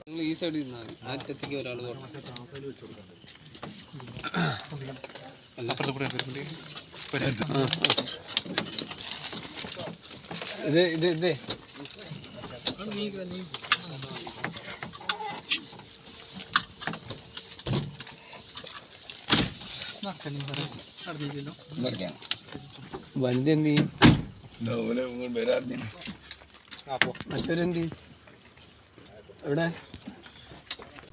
നിങ്ങൾ ഈ സൈഡിൽ നിന്നാൽ അറ്റത്തേക്ക് ഒരാൾ ഇതേ വലുത് എന്ത് ചെയ്യും? മറ്റൊരെന്ത് ചെയ്യും? എവിടെ?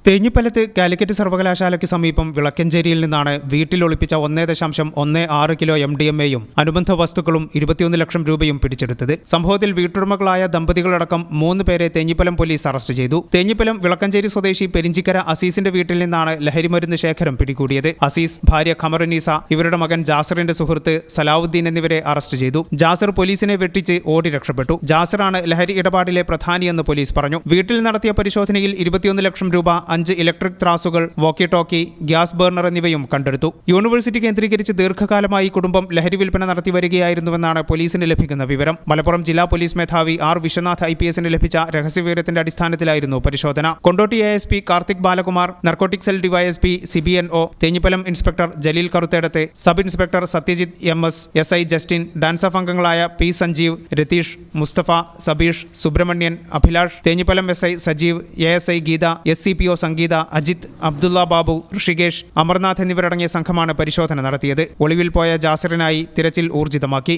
തേഞ്ഞിപ്പലത്ത് കാലിക്കറ്റ് സർവകലാശാലയ്ക്ക് സമീപം വിളക്കഞ്ചേരിയിൽ നിന്നാണ് വീട്ടിൽ ഒളിപ്പിച്ച 1.16 കിലോ MDMA-യും അനുബന്ധ വസ്തുക്കളും 21 ലക്ഷം രൂപയും പിടിച്ചെടുത്തത്. സംഭവത്തിൽ വീട്ടുടമകളായ ദമ്പതികളടക്കം 3 പേരെ തേഞ്ഞിപ്പലം പോലീസ് അറസ്റ്റ് ചെയ്തു. തേഞ്ഞിപ്പലം വിളക്കഞ്ചേരി സ്വദേശി പെരിഞ്ചിക്കര അസീസിന്റെ വീട്ടിൽ നിന്നാണ് ലഹരിമരുന്ന് ശേഖരം പിടികൂടിയത്. അസീസ്, ഭാര്യ ഖമറുന്നീസ, ഇവരുടെ മകൻ ജാസിറിന്റെ സുഹൃത്ത് സലാവുദ്ദീൻ എന്നിവരെ അറസ്റ്റ് ചെയ്തു. ജാസിർ പോലീസിനെ വെട്ടിച്ച് ഓടി രക്ഷപ്പെട്ടു. ജാസിറാണ് ലഹരി ഇടപാടിലെ പ്രധാനിയെന്ന് പോലീസ് പറഞ്ഞു. വീട്ടിൽ നടത്തിയ പരിശോധനയിൽ 21 ലക്ഷം രൂപ, 5 ഇലക്ട്രിക് ത്രാസുകൾ, വോക്കി ടോക്കി, ഗ്യാസ് ബർണർ എന്നിവയും കണ്ടെടുത്തു. യൂണിവേഴ്സിറ്റി കേന്ദ്രീകരിച്ച് ദീർഘകാലമായി കുടുംബം ലഹരി വിൽപ്പന നടത്തി വരികയായിരുന്നുവെന്നാണ് പോലീസിന് ലഭിക്കുന്ന വിവരം. മലപ്പുറം ജില്ലാ പോലീസ് മേധാവി ആർ വിശ്വനാഥ് IPSന് ലഭിച്ച രഹസ്യവിവരത്തിന്റെ അടിസ്ഥാനത്തിലായിരുന്നു പരിശോധന. Kondotty ASP Karthik Balakumar, narcotic cell DYSP CBNO, Thenhipalam inspector Jaleel Karuthedath, sub inspector Sathyajith MS, SI Justin, DANSAF അംഗങ്ങളായ P Sanjeev, Ratheesh, Musthafa, Sabeesh, Subramanian, Abhilash, Thenhipalam SI Sajeev, ASI Geetha, SCPO Sangeetha, Ajith, Abdulla Babu, Rishikesh, Amarnath എന്നിവരടങ്ങിയ സംഘമാണ് പരിശോധന നടത്തിയത്. ഒളിവിൽ പോയ ജാസിറിനായി തിരച്ചിൽ ഊർജിതമാക്കി.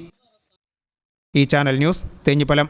ഈ ചാനൽ ന്യൂസ്, തേഞ്ഞിപ്പലം.